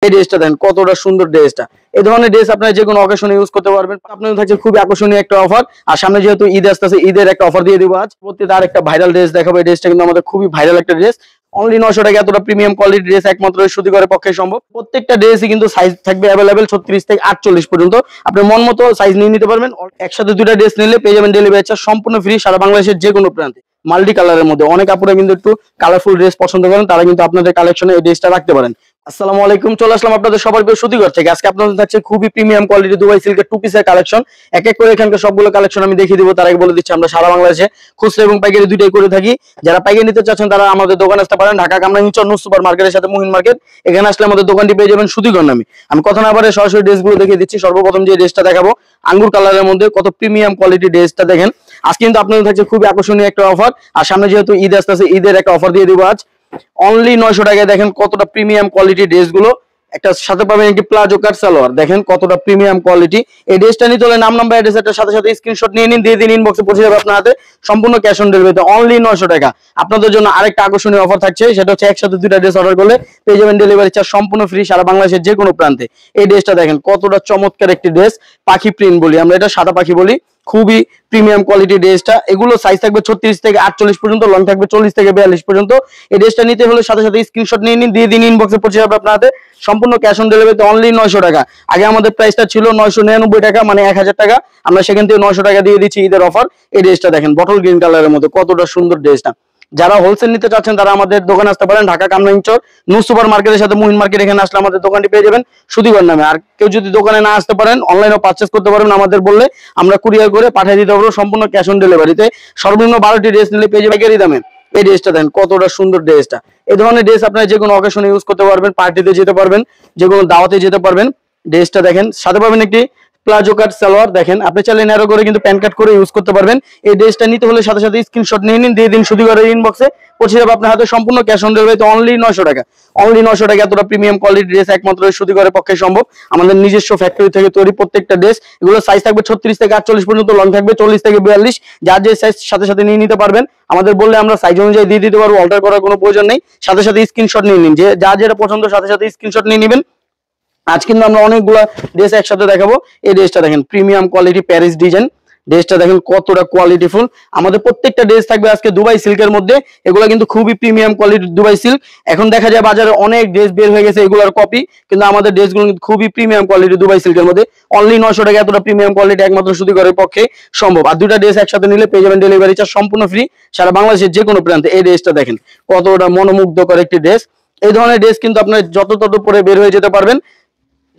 এই ড্রেসটা দেন কতটা সুন্দর ড্রেসটা। এই ধরনের ড্রেস আপনারা যে কোনো অকেশনে ইউজ করতে পারবেন। আপনাদের থাকছে খুবই আকর্ষণীয় একটা অফার। আর সামনে যেহেতু ঈদ আসতেছে, ঈদের একটা অফার দিয়ে দিব আজ। প্রত্যেকটা আর একটা ভাইরাল ড্রেস দেখাবো। এই ড্রেসটা কিন্তু আমাদের খুবই ভাইরাল একটা ড্রেস। অনলি 900 টাকা এতটা প্রিমিয়াম কোয়ালিটি ড্রেস একমাত্র সুতিঘরের পক্ষে সম্ভব। প্রত্যেকটা ড্রেসই কিন্তু সাইজ থাকবে অ্যাভেলেবেল 36 থেকে 48 পর্যন্ত। আপনি মন মতো সাইজ নিয়ে নিতে পারবেন। একসাথে দুইটা ড্রেস নিলে পেয়ে যাবেন ডেলিভারি চার্জ সম্পূর্ণ ফ্রি সারা বাংলাদেশের যে কোনো প্রান্তে। মাল্টি কালারের মধ্যে অনেক আপুরা কিন্তু একটু কালারফুল ড্রেস পছন্দ করেন, তারা কিন্তু আপনাদের কালেকশনে এই ড্রেসটা রাখতে পারেন। আসসালামু আলাইকুম, চলে আসলাম আপনাদের সবার প্রিয় সুতিঘর থেকে। আজকে আপনাদের থাকছে খুবই প্রিমিয়াম কোয়ালিটি দুবাই সিল্কের টু পিসের কালেকশন। এক এক করে এখানকার সবগুলো কালেকশন আমি দেখিয়ে দিব। তার আগে বলে দিচ্ছি আমরা সারা বাংলাদেশে খুচরা এবং পাইকারি দুইটাই করে থাকি। যারা পাইকারি নিতে চাচ্ছেন তারা আমাদের দোকানে আসতে পারেন। ঢাকা কামরাঙ্গীরচর নূর সুপার মার্কেটের সাথে মুহিন মার্কেট, এখানে আসলে আমাদের দোকানটি পেয়ে যাবেন সুতিঘর নামে। আমি কথা না বাড়ে সরাসরি ড্রেসগুলো দেখিয়ে দিচ্ছি। সর্বপ্রথম যে ড্রেসটা দেখাবো আঙ্গুর কালারের মধ্যে কত প্রিমিয়াম কোয়ালিটি ড্রেসটা দেখেন। আজকে কিন্তু আপনাদের থাকছে খুবই আকর্ষণীয় একটা অফার। আর সামনে যেহেতু ঈদ আসতেছে, ঈদের একটা অফার দিয়ে দিব আজ। অনলি 900 টাকায় দেখেন কতটা প্রিমিয়াম কোয়ালিটি ড্রেসগুলো। একটা সাথে পাবেন একটি প্লাজো কাট সালোয়ার, দেখেন কতটা প্রিমিয়াম কোয়ালিটি। এই ড্রেসটা নিতে হলে নাম নাম্বার অ্যাড্রেসের সাথে সাথে স্ক্রিনশট নিয়ে নিন, দিয়ে দিন, ইনবক্সে পৌঁছে যাবে আপনার হাতে সম্পূর্ণ ক্যাশ অন ডেলিভারিতে। অনলি 900 টাকা। আপনাদের জন্য আরেকটা আকর্ষণীয় অফার থাকছে, সেটা হচ্ছে একসাথে দুইটা ড্রেস অর্ডার করলে পেয়ে যাবেন ডেলিভারি চার্জ সম্পূর্ণ ফ্রি সারা বাংলাদেশের যে কোনো প্রান্তে। এই ড্রেসটা দেখেন কতটা চমৎকার একটি ড্রেস, পাখি প্রিন্ট বলি আমরা, এটা সাদা পাখি বলি। খুবই প্রিমিয়াম কোয়ালিটি ড্রেসটা। এগুলো সাইজ থাকবে 36 থেকে 48 পর্যন্ত, লং থাকবে 40 থেকে 42 পর্যন্ত। এই ড্রেসটা নিতে হলে সাথে সাথে স্ক্রিনশট নিয়ে নিন, দিয়ে দিন, ইনবক্সে পৌঁছে যাবে আপনার হাতে সম্পূর্ণ ক্যাশ অন ডেলিভারিতে। অনলি 900 টাকা। আগে আমাদের প্রাইসটা ছিল 999 টাকা, মানে 1000 টাকা। আমরা সেখান থেকে 900 টাকা দিয়ে দিচ্ছি ঈদের অফার। এই ড্রেসটা দেখেন বটল গ্রিন কালারের মধ্যে কতটা সুন্দর ড্রেসটা। যারা হোলসেল নিতে চাচ্ছেন তারা আমাদের দোকানে আসতে পারেন। ঢাকা কামরাঙ্গীরচর নূর সুপার মার্কেটের সাথে মুহিন মার্কেট, এখানে আসলে আমাদের দোকানটি পেয়ে যাবেন সুতিঘর নামে। আর কেউ যদি দোকানে না আসতে পারেন, অনলাইনেও পারচেস করতে পারবেন আমাদের বললে, আমরা কুরিয়ার করে পাঠিয়ে দিতে পারবো সম্পূর্ণ ক্যাশ অন ডেলিভারিতে। সর্বনিম্ন 12টি ড্রেস নিলে পেয়ে যাবে পাইকারি দামে। এই ড্রেসটা দেন কতটা সুন্দর ড্রেসটা। এই ধরনের ড্রেস আপনারা যে কোনো অকেশনে ইউজ করতে পারবেন, পার্টিতে যেতে পারবেন, যে কোনো দাওয়াতে যেতে পারবেন। ড্রেসটা দেখেন সাথে পাবেন একটি প্লাজো কাট সালোয়ার, দেখেন আপনি চাইলে ন্যারো করে কিন্তু প্যান্ট কাট করে ইউজ করতে পারবেন। এই ড্রেসটা নিতে হলে সাথে সাথে স্ক্রিনশট নিয়ে নিন, দিয়ে দিন সুতিঘরের ইনবক্সে পৌঁছে যাবে আপনার হাতে সম্পূর্ণ ক্যাশ অন ডেলিভারিতে। অনলি 900 টাকা। অনলি 900 টাকা এতটা প্রিমিয়াম কোয়ালিটি ড্রেস একমাত্র সুতিঘরের পক্ষে সম্ভব। আমাদের নিজস্ব ফ্যাক্টরি থেকে তৈরি প্রত্যেকটা ড্রেস। এগুলো সাইজ থাকবে 36 থেকে 48 পর্যন্ত, লং থাকবে 40 থেকে 42। যার যে সাইজ সাথে সাথে নিয়ে নিতে পারবেন। আমাদের বললে আমরা সাইজ অনুযায়ী দিয়ে দিতে পারবো, অল্টার করার কোনো প্রয়োজন নেই। সাথে সাথে স্ক্রিনশট নিয়ে নিন, যে যার যেটা পছন্দ সাথে সাথে স্ক্রিনশট নিয়ে নেবেন। আজ কিন্তু আমরা অনেকগুলো ড্রেস একসাথে দেখাবো। এই ড্রেসটা দেখেন প্রিমিয়াম কোয়ালিটি প্যারিস ডিজাইন। ড্রেসটা দেখেন কতটা কোয়ালিটিফুল। আমাদের প্রত্যেকটা ড্রেস থাকবে আজকে দুবাই সিল্কের মধ্যে। এগুলো কিন্তু খুবই প্রিমিয়াম কোয়ালিটির দুবাই সিল্ক। এখন দেখা যায় বাজারে অনেক ড্রেস বের হয়ে গেছে এগুলোর কপি, কিন্তু আমাদের ড্রেসগুলো কিন্তু খুবই প্রিমিয়াম কোয়ালিটি দুবাই সিল্কের মধ্যে। অনলি 900 টাকা এতটা প্রিমিয়াম কোয়ালিটি একমাত্র সুতিঘরের পক্ষে সম্ভব। আর দুটা ড্রেস একসাথে নিলে পেয়ে যাবেন ডেলিভারি চার্জ সম্পূর্ণ ফ্রি সারা বাংলাদেশের যে কোনো প্রান্তে। এই ড্রেসটা দেখেন কতটা মনোমুগ্ধকর একটি ড্রেস। এই ধরনের ড্রেস কিন্তু আপনার যত তত পরে বের হয়ে যেতে পারবেন।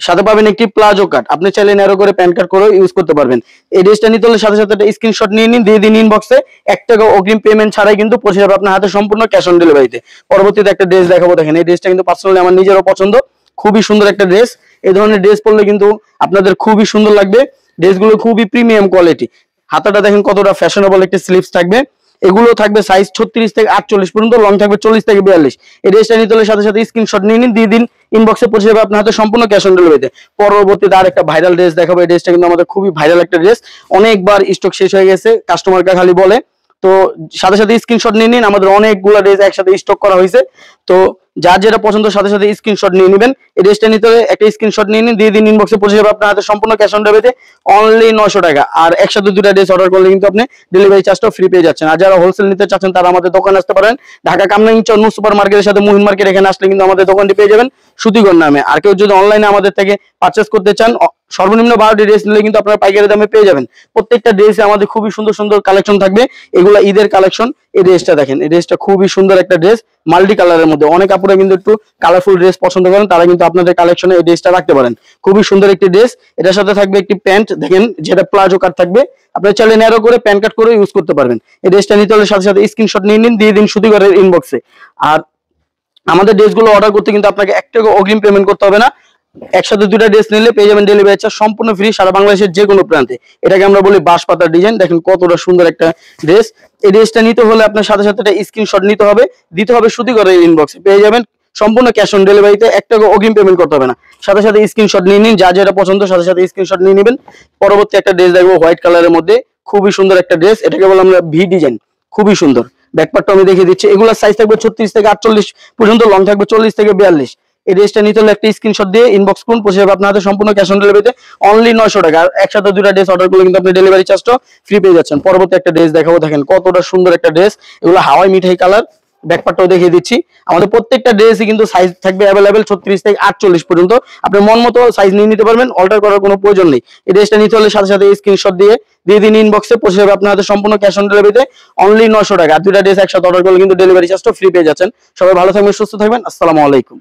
সাথে পাবেন একটি প্লাজো কাট, আপনি চাইলে ন্যারো করে প্যান্ট কাট করে ইউজ করতে পারবেন। এই ড্রেসটা নিতে হলে সাথে সাথে একটা স্ক্রিনশট নিয়ে নিন, দিয়ে দিন ইনবক্সে। 1 টাকা অগ্রিম পেমেন্ট ছাড়াই কিন্তু পৌঁছে যাবে আপনার হাতে সম্পূর্ণ ক্যাশ অন ডেলিভারিতে। পরবর্তীতে একটা ড্রেস দেখাবো, দেখেন এই ড্রেসটা কিন্তু পার্সোনালি আমার নিজেরও পছন্দ। খুবই সুন্দর একটা ড্রেস। এই ধরনের ড্রেস পরলে কিন্তু আপনাদের খুবই সুন্দর লাগবে। ড্রেসগুলো খুবই প্রিমিয়াম কোয়ালিটি। হাতাটা দেখেন কতটা ফ্যাশনেবল একটি স্লিভস থাকবে। এগুলো থাকবে সাইজ 36 থেকে 48 পর্যন্ত, লং থাকবে 40 থেকে 42। এই ড্রেসটা নিতে হলে সাথে সাথে স্ক্রিনশট নিয়ে নিন, দিয়ে দিন, ইনবক্সে পৌঁছে যাবে আপনার হাতে সম্পূর্ণ ক্যাশ অন ডেলিভারিতে। পরবর্তীতে আর একটা ভাইরাল ড্রেস দেখাবো। এই ড্রেসটা কিন্তু আমাদের খুবই ভাইরাল একটা ড্রেস। অনেকবার স্টক শেষ হয়ে গেছে, কাস্টমারকে খালি বলে। তো সাথে সাথে স্ক্রিনশট নিয়ে নিন, আমাদের অনেকগুলো ড্রেস একসাথে স্টক করা হয়েছে। তো যার যেটা পছন্দ সাথে সাথে স্ক্রিনশট নিয়ে নেবেন। এই ড্রেসটা নিতে হলে একটা স্ক্রিনশট নিয়ে নিন, দিয়ে দিন, ইনবক্সে পৌঁছে যাবে আপনার হাতে সম্পূর্ণ ক্যাশ অন ডেলিভারিতে। অনলি 900 টাকা। আর একসাথে দুটা ড্রেস অর্ডার করলে কিন্তু আপনি ডেলিভারি চার্জটাও ফ্রি পেয়ে যাচ্ছেন। আর যারা হোলসেল নিতে চাচ্ছেন তারা আমাদের দোকানে আসতে পারেন। ঢাকা কামরাঙ্গীরচর নূর সুপার মার্কেটের সাথে মুহিন মার্কেট, এখানে আসলে কিন্তু আমাদের দোকানটি পেয়ে যাবেন সুতিঘর নামে। আর কেউ যদি অনলাইনে আমাদের থেকে পারচেস করতে চান, সর্বনিম্ন 12টি ড্রেস নিলে কিন্তু আপনারা পাইকারি দামে পেয়ে যাবেন। প্রত্যেকটা ড্রেসে আমাদের খুবই সুন্দর সুন্দর কালেকশন থাকবে। এগুলো ঈদের কালেকশন। এই ড্রেসটা দেখেন, এই ড্রেসটা খুবই সুন্দর একটা ড্রেস, মাল্টি কালারের মধ্যে। অনেক আপুরা কিন্তু একটু কালারফুল ড্রেস পছন্দ করেন, তারা কিন্তু আপনাদের কালেকশনে এই ড্রেসটা রাখতে পারেন। খুবই সুন্দর একটি ড্রেস। এটার সাথে থাকবে একটি প্যান্ট, দেখেন যেটা প্লাজো কাট থাকবে। আপনারা চাইলে ন্যারো করে প্যান্ট কাট করে ইউজ করতে পারবেন। এই ড্রেসটা নিতে হলে সাথে সাথে স্ক্রিনশট নিয়ে নিন, দিয়ে দিন সুতিঘরের ইনবক্সে। আর আমাদের ড্রেসগুলো অর্ডার করতে কিন্তু আপনাকে 1 টাকা অগ্রিম পেমেন্ট করতে হবে না। একসাথে দুটা ড্রেস নিলে পেয়ে যাবেন ডেলিভারি চার্জ সম্পূর্ণ ফ্রি সারা বাংলাদেশের যে কোনো প্রান্তে। এটাকে আমরা বলি বাঁশ পাতার ডিজাইন। দেখেন কতটা সুন্দর একটা ড্রেস। এই ড্রেসটা নিতে হলে আপনার সাথে সাথে একটা স্ক্রিনশট নিতে হবে, দিতে হবে সুতিঘরের ইনবক্সে। পেয়ে যাবেন সম্পূর্ণ ক্যাশ অন ডেলিভারিতে, 1 টাকা অগ্রিম পেমেন্ট করতে হবে না। সাথে সাথে স্ক্রিনশট নিয়ে নিন, যা যেটা পছন্দ সাথে সাথে স্ক্রিনশট নিয়ে নেবেন। পরবর্তী একটা ড্রেস দেখবো হোয়াইট কালারের মধ্যে, খুবই সুন্দর একটা ড্রেস। এটাকে বলে আমরা ভি ডিজাইন, খুবই সুন্দর। ব্যাকপার্টটা আমি দেখিয়ে দিচ্ছি। এগুলোর সাইজ থাকবে 36 থেকে 48 পর্যন্ত, লং থাকবে 40 থেকে 42। এই ড্রেসটা নিতে হলে একটা স্ক্রিনশট দিয়ে ইনবক্স করুন, পৌঁছে যাবে আপনার হাতে সম্পূর্ণ ক্যাশ অন ডেলিভারিতে অনলি 900 টাকা। আর একসাথে দুইটা ড্রেস অর্ডার করলে কিন্তু আপনি ডেলিভারি চার্জটা ফ্রি পেয়ে যাচ্ছেন। পরবর্তী একটা ড্রেস দেখাবো, দেখেন কতটা সুন্দর একটা ড্রেস, এগুলো হাওয়াই মিঠাই কালার। ব্যাকপার্টটাও দেখিয়ে দিচ্ছি। আমাদের প্রত্যেকটা ড্রেসই কিন্তু সাইজ থাকবে অ্যাভেলেবেল 36 থেকে 48 পর্যন্ত। আপনি মন মতো সাইজ নিয়ে নিতে পারবেন, অল্টার করার কোনো প্রয়োজন নেই। এই ড্রেসটা নিতে হলে সাথে সাথে স্ক্রিনশট দিয়ে দিন ইনবক্সে, পৌঁছে যাবে আপনার হাতে সম্পূর্ণ ক্যাশ অন ডেলিভারিতে অনলি 900 টাকা। আর দুইটা ড্রেস একসাথে অর্ডার করলে কিন্তু ডেলিভারি চার্জটা ফ্রি পেয়ে যাচ্ছেন। সবাই ভালো থাকবেন, সুস্থ থাকবেন। আসসালামু আলাইকুম।